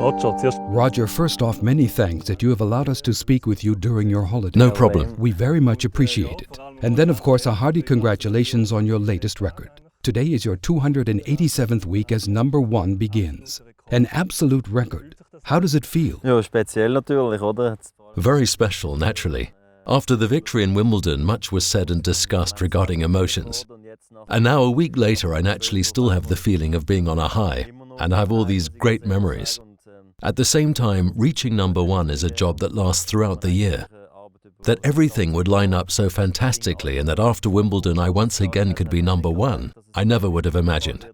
Roger, first off, many thanks that you have allowed us to speak with you during your holiday. No problem. We very much appreciate it. And then, of course, a hearty congratulations on your latest record. Today is your 287th week as #1 begins. An absolute record. How does it feel? Ja, speziell natürlich, oder? Very special, naturally. After the victory in Wimbledon, much was said and discussed regarding emotions. And now, a week later, I naturally still have the feeling of being on a high, and I have all these great memories. At the same time, reaching #1 is a job that lasts throughout the year. That everything would line up so fantastically and that after Wimbledon I once again could be #1, I never would have imagined.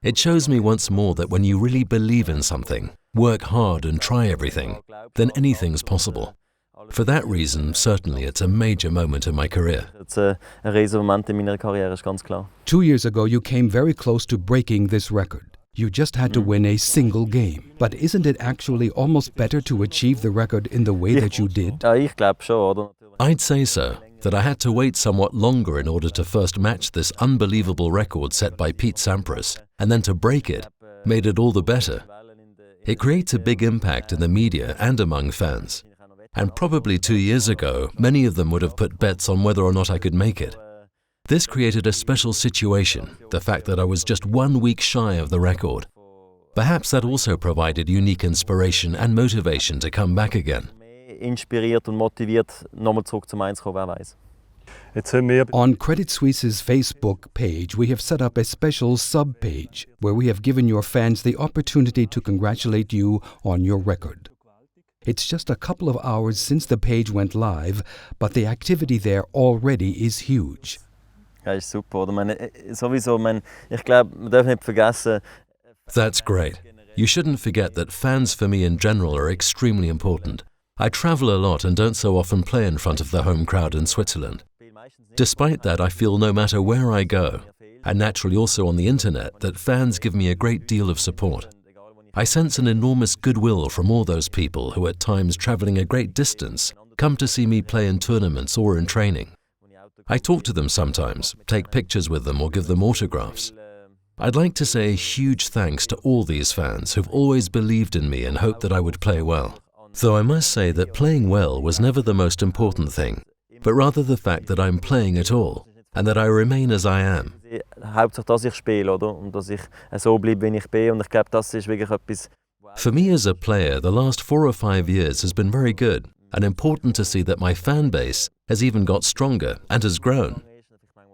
It shows me once more that when you really believe in something, work hard and try everything, then anything's possible. For that reason, certainly it's a major moment in my career. It's ein riesiger Moment in meiner Karriere, ist ganz klar. 2 years ago, you came very close to breaking this record. You just had to win a single game. But isn't it actually almost better to achieve the record in the way that you did? Ja, ich glaube schon, oder? I'd say so, that I had to wait somewhat longer in order to first match this unbelievable record set by Pete Sampras, and then to break it made it all the better. It creates a big impact in the media and among fans. And probably 2 years ago, many of them would have put bets on whether or not I could make it. This created a special situation, the fact that I was just 1 week shy of the record. Perhaps that also provided unique inspiration and motivation to come back again. Inspiriert und motiviert, nochmal zurück zum Eins kommen, wer weiß. On Credit Suisse's Facebook page, we have set up a special sub-page where we have given your fans the opportunity to congratulate you on your record. It's just a couple of hours since the page went live, but the activity there already is huge. Ja, ist super, oder? Ich glaube, man darf nicht vergessen. That's great. You shouldn't forget that fans for me in general are extremely important. I travel a lot and don't so often play in front of the home crowd in Switzerland. Despite that, I feel no matter where I go, and naturally also on the internet, that fans give me a great deal of support. I sense an enormous goodwill from all those people who at times traveling a great distance come to see me play in tournaments or in training. I talk to them sometimes, take pictures with them or give them autographs. I'd like to say a huge thanks to all these fans who've always believed in me and hoped that I would play well. Though I must say that playing well was never the most important thing, but rather the fact that I'm playing at all and that I remain as I am. Hauptsache, dass ich spiele, oder? Und dass ich so bleibe, wie ich bin. Und ich glaube, das ist wirklich etwas. For me as a player, the last 4 or 5 years has been very good and important to see that my fan base has even got stronger and has grown.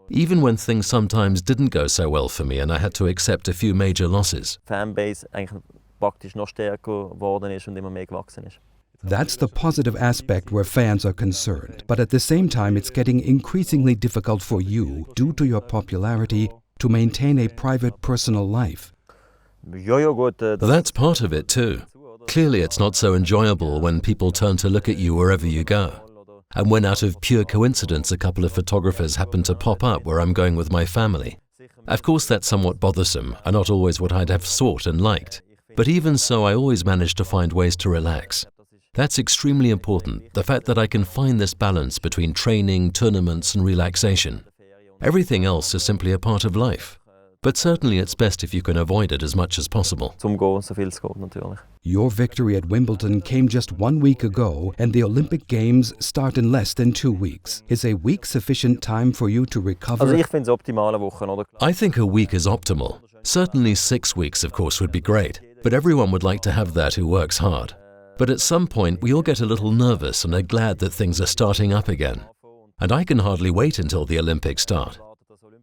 Even when things sometimes didn't go so well for me and I had to accept a few major losses. Fanbase eigentlich praktisch noch stärker geworden ist und immer mehr gewachsen ist. That's the positive aspect where fans are concerned. But at the same time, it's getting increasingly difficult for you, due to your popularity, to maintain a private personal life. Ja, gut. That's part of it too. Clearly it's not so enjoyable when people turn to look at you wherever you go. And when out of pure coincidence a couple of photographers happen to pop up where I'm going with my family. Of course that's somewhat bothersome and not always what I'd have sought and liked. But even so, I always manage to find ways to relax. That's extremely important, the fact that I can find this balance between training, tournaments and relaxation. Everything else is simply a part of life. But certainly it's best if you can avoid it as much as possible. Zum Gehen, so viel es geht, natürlich. Your victory at Wimbledon came just 1 week ago, and the Olympic Games start in less than 2 weeks. Is a week sufficient time for you to recover? Also ich finde es optimale Wochen, oder? I think a week is optimal. Certainly 6 weeks, of course, would be great. But everyone would like to have that who works hard. But at some point, we all get a little nervous and are glad that things are starting up again. And I can hardly wait until the Olympics start.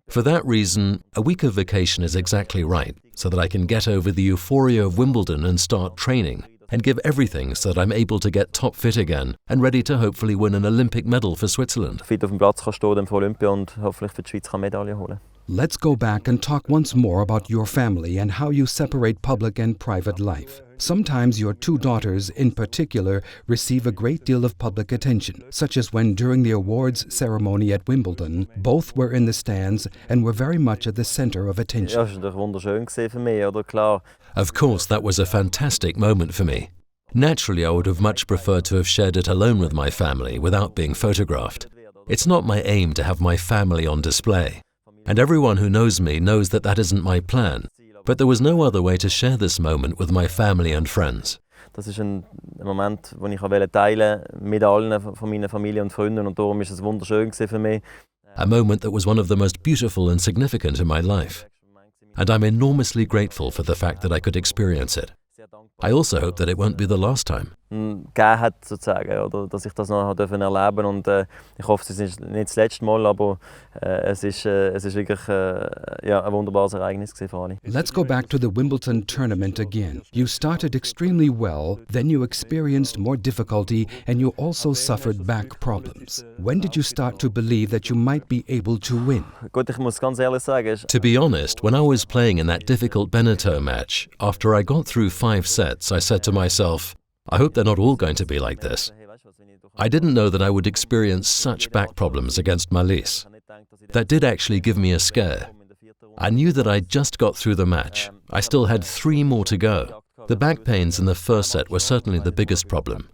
For that reason, a week of vacation is exactly right, so that I can get over the euphoria of Wimbledon and start training, and give everything so that I'm able to get top fit again and ready to hopefully win an Olympic medal for Switzerland. Fit auf dem Platz kann stehen für Olympia und hoffentlich für die Schweiz kann Medaille holen. Let's go back and talk once more about your family and how you separate public and private life. Sometimes your 2 daughters, in particular, receive a great deal of public attention, such as when during the awards ceremony at Wimbledon, both were in the stands and were very much at the center of attention. Ja, das war wunderschön für mich, oder? Klar. Of course, that was a fantastic moment for me. Naturally, I would have much preferred to have shared it alone with my family without being photographed. It's not my aim to have my family on display. And everyone who knows me knows that that isn't my plan. But there was no other way to share this moment with my family and friends. Das ist ein Moment, den ich teilen wollte mit allen von meiner Familie und Freunden und darum ist es wunderschön für mich. A moment that was one of the most beautiful and significant in my life. And I'm enormously grateful for the fact that I could experience it. I also hope that it won't be the last time. Gegeben hat, sozusagen, oder, dass ich das noch erleben durfte. Und ich hoffe, es ist nicht das letzte Mal, aber es ist wirklich ja, ein wunderbares Ereignis für alle. Let's go back to the Wimbledon tournament again. You started extremely well, then you experienced more difficulty and you also suffered back problems. When did you start to believe that you might be able to win? Gut, ich muss ganz ehrlich sagen, To be honest, when I was playing in that difficult Beneteau match, after I got through 5 sets, I said to myself, I hope they're not all going to be like this. I didn't know that I would experience such back problems against Malisse. That did actually give me a scare. I knew that I'd just got through the match. I still had 3 more to go. The back pains in the first set were certainly the biggest problem.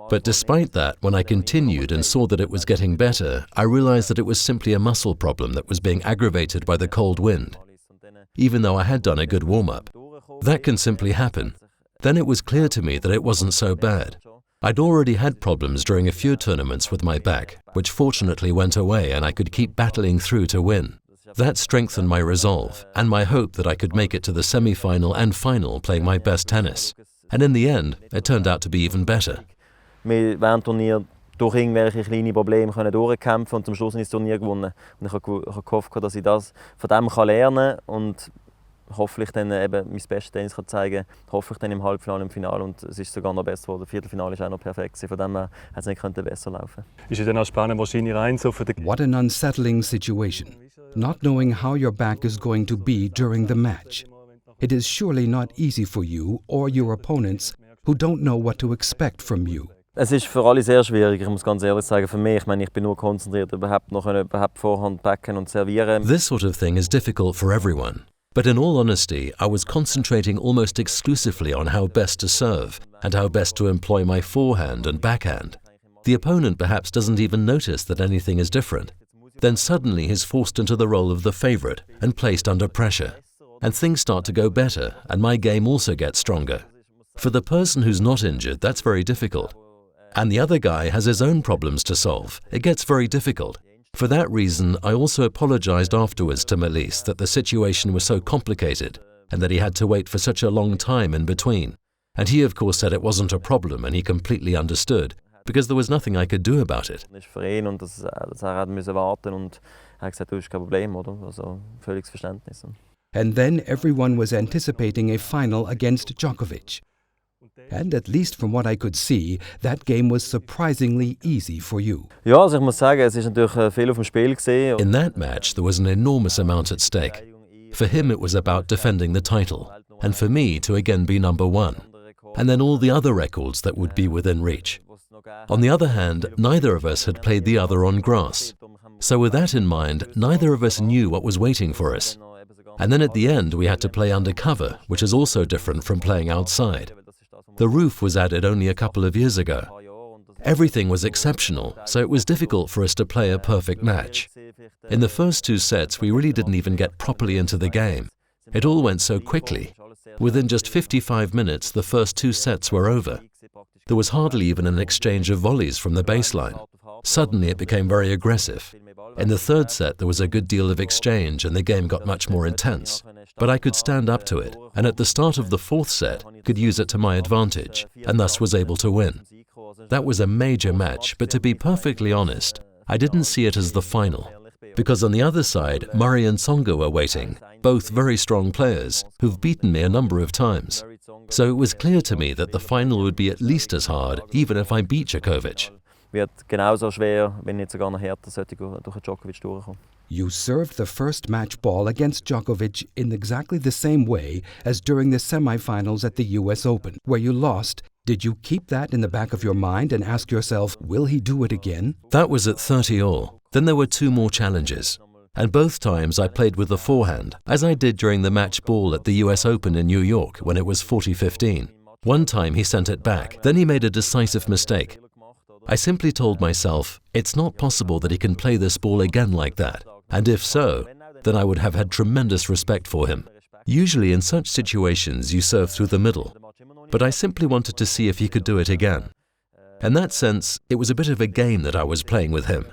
But despite that, when I continued and saw that it was getting better, I realized that it was simply a muscle problem that was being aggravated by the cold wind, even though I had done a good warm-up. That can simply happen. Then it was clear to me that it wasn't so bad. I'd already had problems during a few tournaments with my back, which fortunately went away and I could keep battling through to win. That strengthened my resolve and my hope that I could make it to the semi-final and final playing my best tennis. And in the end, it turned out to be even better. Wir während Turnier durch irgendwelche kleine Probleme durchkämpfen und zum Schluss das Turnier gewonnen. Und ich habe gehofft, dass ich das von dem lernen kann und hoffentlich dann eben mein bestes Tennis zeigen kann, hoffentlich dann im Halbfinale und im Finale und es ist sogar noch besser geworden. Das Viertelfinale war auch noch perfekt, von dem her hätte es nicht besser laufen. Ist es dann auch spannend, wahrscheinlich rein so für den... What an unsettling situation. Not knowing how your back is going to be during the match. It is surely not easy for you or your opponents who don't know what to expect from you. Es ist für alle sehr schwierig, ich muss ganz ehrlich sagen, für mich. Ich meine, ich bin nur konzentriert, überhaupt Vorhand backen und servieren. This sort of thing is difficult for everyone. But in all honesty, I was concentrating almost exclusively on how best to serve and how best to employ my forehand and backhand. The opponent perhaps doesn't even notice that anything is different. Then suddenly he's forced into the role of the favourite and placed under pressure. And things start to go better and my game also gets stronger. For the person who's not injured, that's very difficult. And the other guy has his own problems to solve. It gets very difficult. For that reason, I also apologized afterwards to Malisse that the situation was so complicated and that he had to wait for such a long time in between. And he of course said it wasn't a problem and he completely understood because there was nothing I could do about it. Für ihn und dass musste warten und er hat gesagt, das ist kein Problem, oder? Also völliges Verständnis. And then everyone was anticipating a final against Djokovic. And at least from what I could see, that game was surprisingly easy for you. Ja, also ich muss sagen, es ist natürlich viel auf dem Spiel gesehen. In that match, there was an enormous amount at stake. For him, it was about defending the title, and for me to again be number 1, and then all the other records that would be within reach. On the other hand, neither of us had played the other on grass. So with that in mind, neither of us knew what was waiting for us. And then at the end, we had to play under cover, which is also different from playing outside. The roof was added only a couple of years ago. Everything was exceptional, so it was difficult for us to play a perfect match. In the first 2 sets, we really didn't even get properly into the game. It all went so quickly. Within just 55 minutes, the first 2 sets were over. There was hardly even an exchange of volleys from the baseline. Suddenly, it became very aggressive. In the 3rd set, there was a good deal of exchange and the game got much more intense. But I could stand up to it, and at the start of the 4th set, could use it to my advantage, and thus was able to win. That was a major match, but to be perfectly honest, I didn't see it as the final. Because on the other side, Murray and Tsonga were waiting, both very strong players, who've beaten me a number of times. So it was clear to me that the final would be at least as hard, even if I beat Djokovic. Wird genauso schwer, wenn nicht sogar noch härter, sollte durch Djokovic durchkommen. You served the first match ball against Djokovic in exactly the same way as during the semifinals at the US Open, where you lost. Did you keep that in the back of your mind and ask yourself, will he do it again? That was at 30 all. Then there were 2 more challenges. And both times I played with the forehand, as I did during the match ball at the US Open in New York when it was 40-15. One time he sent it back, then he made a decisive mistake. I simply told myself, it's not possible that he can play this ball again like that. And if so, then I would have had tremendous respect for him. Usually in such situations you serve through the middle. but I simply wanted to see if he could do it again. In that sense, it was a bit of a game that I was playing with him.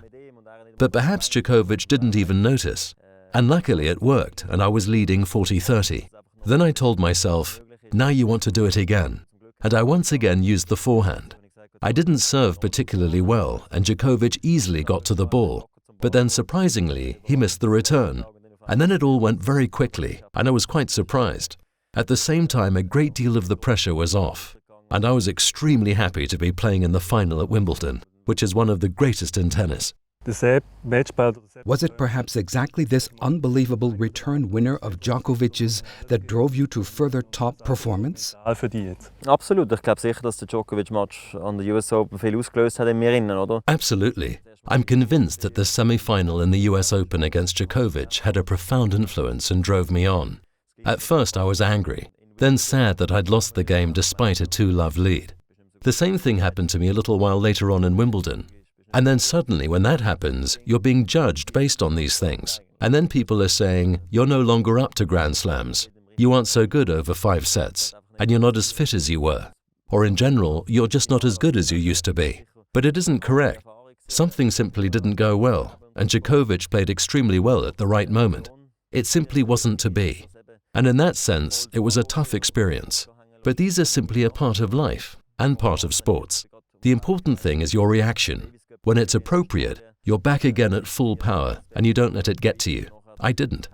But perhaps Djokovic didn't even notice. And luckily it worked, and I was leading 40-30. Then I told myself, now you want to do it again. And I once again used the forehand. I didn't serve particularly well, and Djokovic easily got to the ball. But then surprisingly, he missed the return. And then it all went very quickly, and I was quite surprised. At the same time, a great deal of the pressure was off. And I was extremely happy to be playing in the final at Wimbledon, which is one of the greatest in tennis. Was it perhaps exactly this unbelievable return winner of Djokovic's that drove you to further top performance? Absolut, ich glaube sicher, dass der Djokovic-Match an der US Open viel ausgelöst hat in mir innen, oder? Absolutely. I'm convinced that the semi-final in the US Open against Djokovic had a profound influence and drove me on. At first I was angry, then sad that I'd lost the game despite a 2-love lead. The same thing happened to me a little while later on in Wimbledon. And then suddenly, when that happens, you're being judged based on these things. And then people are saying, you're no longer up to Grand Slams. You aren't so good over 5 sets. And you're not as fit as you were. Or in general, you're just not as good as you used to be. But it isn't correct. Something simply didn't go well. And Djokovic played extremely well at the right moment. It simply wasn't to be. And in that sense, it was a tough experience. But these are simply a part of life and part of sports. The important thing is your reaction. When it's appropriate, you're back again at full power and you don't let it get to you. I didn't.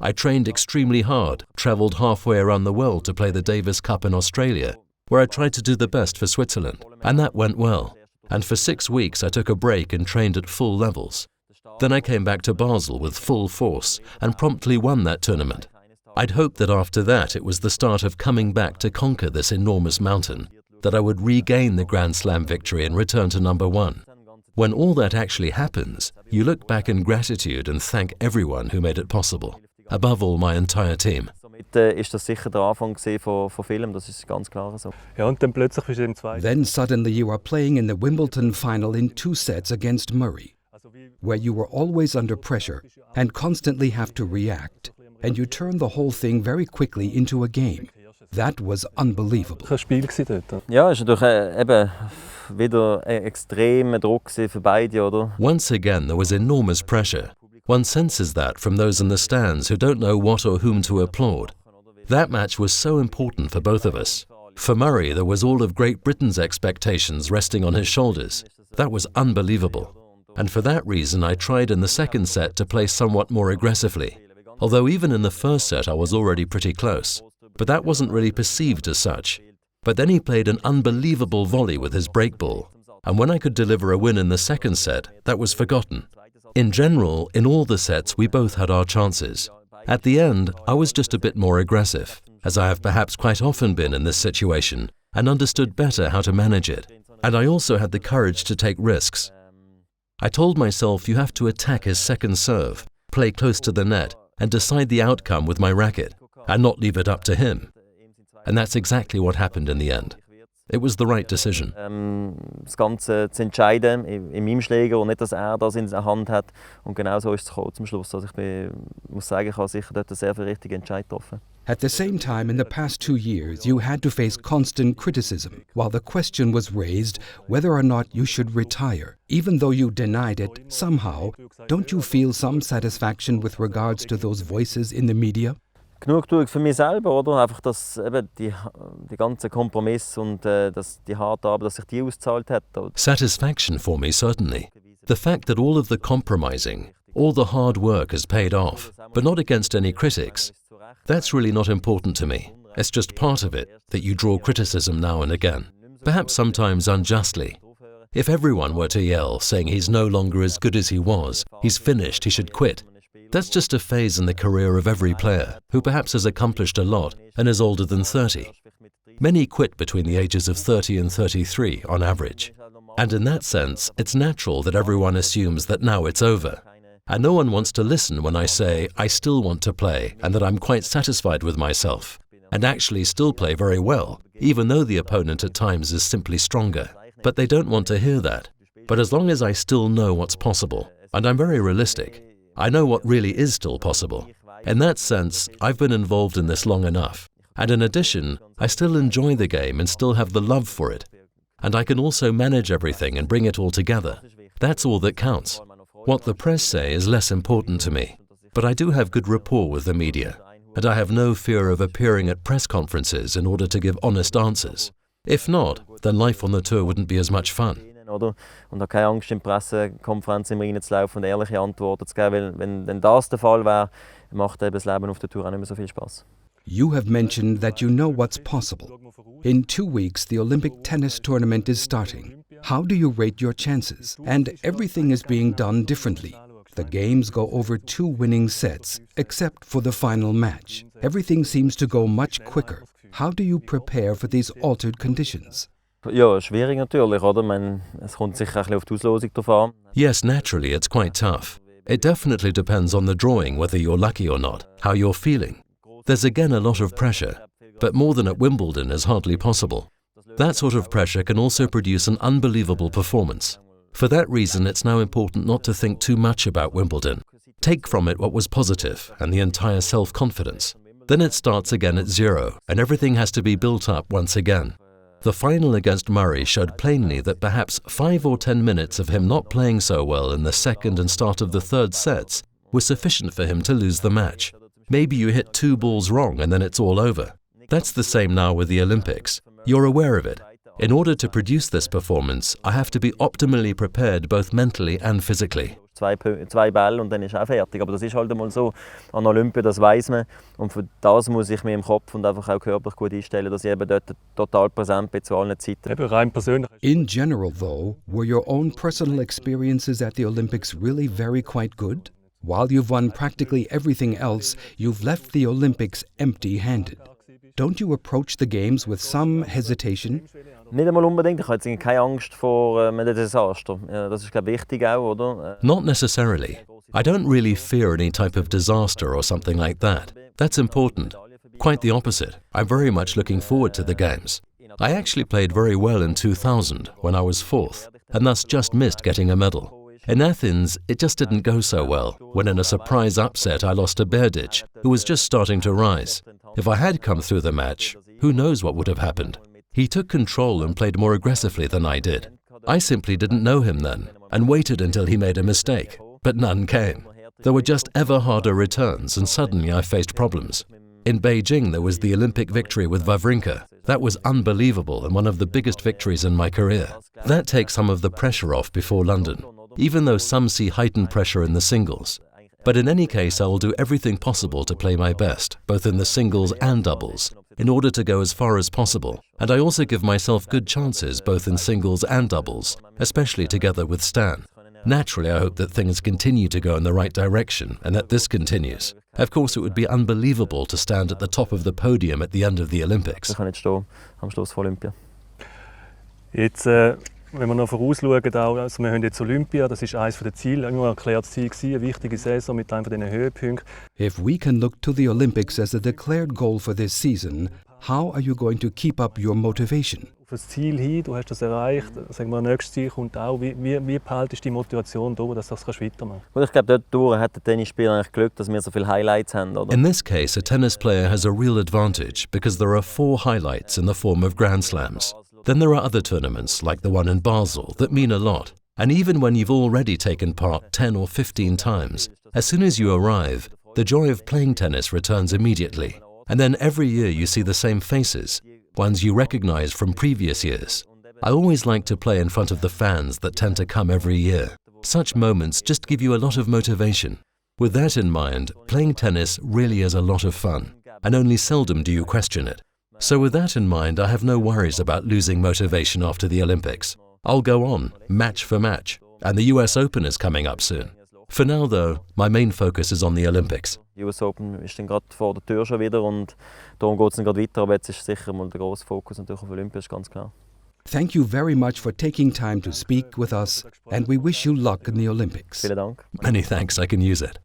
I trained extremely hard, travelled halfway around the world to play the Davis Cup in Australia, where I tried to do the best for Switzerland, and that went well. And for 6 weeks I took a break and trained at full levels. Then I came back to Basel with full force and promptly won that tournament. I'd hoped that after that it was the start of coming back to conquer this enormous mountain, that I would regain the Grand Slam victory and return to number 1. When all that actually happens, you look back in gratitude and thank everyone who made it possible. Above all, my entire team. Ist das sicher der Anfang von vielem, das ist ganz klar so. Then suddenly you are playing in the Wimbledon final in 2 sets against Murray, where you were always under pressure and constantly have to react, and you turn the whole thing very quickly into a game. That was unbelievable. Ja, ist natürlich eben wieder ein extremer Druck für beide, oder? Once again, there was enormous pressure. One senses that from those in the stands who don't know what or whom to applaud. That match was so important for both of us. For Murray, there was all of Great Britain's expectations resting on his shoulders. That was unbelievable. And for that reason, I tried in the second set to play somewhat more aggressively. Although even in the first set, I was already pretty close. But that wasn't really perceived as such. But then he played an unbelievable volley with his break ball. And when I could deliver a win in the second set, that was forgotten. In general, in all the sets, we both had our chances. At the end, I was just a bit more aggressive, as I have perhaps quite often been in this situation, and understood better how to manage it. And I also had the courage to take risks. I told myself you have to attack his second serve, play close to the net, and decide the outcome with my racket, and not leave it up to him. And that's exactly what happened in the end. It was the right decision. Das Ganze zu entscheiden in meinem Schläger und nicht, dass das in der Hand hat. Und genau so ist es gekommen zum Schluss. Also ich muss sagen, ich habe sicher dort einen sehr viel richtigen Entscheid getroffen. At the same time, in the past 2 years, you had to face constant criticism, while the question was raised whether or not you should retire. Even though you denied it, somehow, don't you feel some satisfaction with regards to those voices in the media? Genug tue ich für mich selber, oder? Einfach, dass eben die ganzen Kompromisse und dass die harte Arbeit, dass sich die ausgezahlt hat. Satisfaction for me, certainly. The fact that all of the compromising, all the hard work has paid off, but not against any critics. That's really not important to me. It's just part of it, that you draw criticism now and again, perhaps sometimes unjustly. If everyone were to yell, saying he's no longer as good as he was, he's finished, he should quit, that's just a phase in the career of every player, who perhaps has accomplished a lot and is older than 30. Many quit between the ages of 30 and 33 on average. And in that sense, it's natural that everyone assumes that now it's over. And no one wants to listen when I say I still want to play and that I'm quite satisfied with myself, and actually still play very well, even though the opponent at times is simply stronger. But they don't want to hear that. But as long as I still know what's possible, and I'm very realistic, I know what really is still possible. In that sense, I've been involved in this long enough. And in addition, I still enjoy the game and still have the love for it. And I can also manage everything and bring it all together. That's all that counts. What the press say is less important to me. But I do have good rapport with the media. And I have no fear of appearing at press conferences in order to give honest answers. If not, then life on the tour wouldn't be as much fun. Oder? Und habe keine Angst, in Pressekonferenzen immer reinzulaufen und ehrliche Antworten zu geben, weil wenn das der Fall wäre, macht eben das Leben auf der Tour auch nicht mehr so viel Spaß. You have mentioned that you know what's possible. In 2 weeks, the Olympic tennis tournament is starting. How do you rate your chances? And everything is being done differently. The games go over 2 winning sets, except for the final match. Everything seems to go much quicker. How do you prepare for these altered conditions? Ja, schwierig natürlich, oder? Ich meine, es kommt sicher ein bisschen auf die Auslosung drauf an. Yes, naturally, it's quite tough. It definitely depends on the drawing whether you're lucky or not, how you're feeling. There's again a lot of pressure, but more than at Wimbledon is hardly possible. That sort of pressure can also produce an unbelievable performance. For that reason, it's now important not to think too much about Wimbledon. Take from it what was positive and the entire self-confidence. Then it starts again at zero, and everything has to be built up once again. The final against Murray showed plainly that perhaps 5 or 10 minutes of him not playing so well in the second and start of the third sets was sufficient for him to lose the match. Maybe you hit 2 balls wrong and then it's all over. That's the same now with the Olympics. You're aware of it. In order to produce this performance, I have to be optimally prepared both mentally and physically. 2 Bälle und dann ist auch fertig. Aber das ist halt einmal so. An Olympia, das weiss man. Und für das muss ich mir im Kopf und einfach auch körperlich gut einstellen, dass ich eben dort total präsent bin zu allen Zeiten. Eben rein persönlich. In general, though, were your own personal experiences at the Olympics really very quite good? While you've won practically everything else, you've left the Olympics empty-handed. Don't you approach the games with some hesitation? Nicht einmal unbedingt. Ich habe jetzt keine Angst vor einem Desaster. Das ist, glaube ich, wichtig auch, oder? Not necessarily. I don't really fear any type of disaster or something like that. That's important. Quite the opposite. I'm very much looking forward to the games. I actually played very well in 2000 when I was 4th, and thus just missed getting a medal. In Athens, it just didn't go so well, when in a surprise upset I lost to Berdych, who was just starting to rise. If I had come through the match, who knows what would have happened? He took control and played more aggressively than I did. I simply didn't know him then, and waited until he made a mistake, but none came. There were just ever harder returns, and suddenly I faced problems. In Beijing, there was the Olympic victory with Wawrinka. That was unbelievable and one of the biggest victories in my career. That takes some of the pressure off before London, even though some see heightened pressure in the singles. But in any case, I will do everything possible to play my best, both in the singles and doubles, in order to go as far as possible. And I also give myself good chances both in singles and doubles, especially together with Stan. Naturally, I hope that things continue to go in the right direction and that this continues. Of course, it would be unbelievable to stand at the top of the podium at the end of the Olympics. Ich kann nicht stehen am Schluss von Olympia. Jetzt, wenn wir noch vorausschauen, also wir haben jetzt Olympia, das ist eines der Ziele, immer ein erklärtes Ziel gewesen, eine wichtige Saison mit einem von diesen Höhepunkten. If we can look to the Olympics as a declared goal for this season, how are you going to keep up your motivation? Auf das Ziel hin, du hast das erreicht, sagen wir, das nächste Ziel kommt auch. Wie behaltest du die Motivation da, dass du das weitermachen kannst? Gut, ich glaube, dort hat der Tennisspieler eigentlich Glück, dass wir so viele Highlights haben, oder? In this case, a tennis player has a real advantage because there are 4 highlights in the form of Grand Slams. Then there are other tournaments, like the one in Basel, that mean a lot. And even when you've already taken part 10 or 15 times, as soon as you arrive, the joy of playing tennis returns immediately. And then every year you see the same faces, ones you recognize from previous years. I always like to play in front of the fans that tend to come every year. Such moments just give you a lot of motivation. With that in mind, playing tennis really is a lot of fun, and only seldom do you question it. So with that in mind, I have no worries about losing motivation after the Olympics. I'll go on, match for match, and the US Open is coming up soon. For now though, my main focus is on the Olympics. Die US Open ist dann gerade vor der Tür schon wieder und darum geht es dann gerade weiter, aber jetzt ist sicher mal der grosse Fokus natürlich auf Olympia, ist ganz klar. Thank you very much for taking time to speak with us, and we wish you luck in the Olympics. Vielen Dank. Many thanks, I can use it.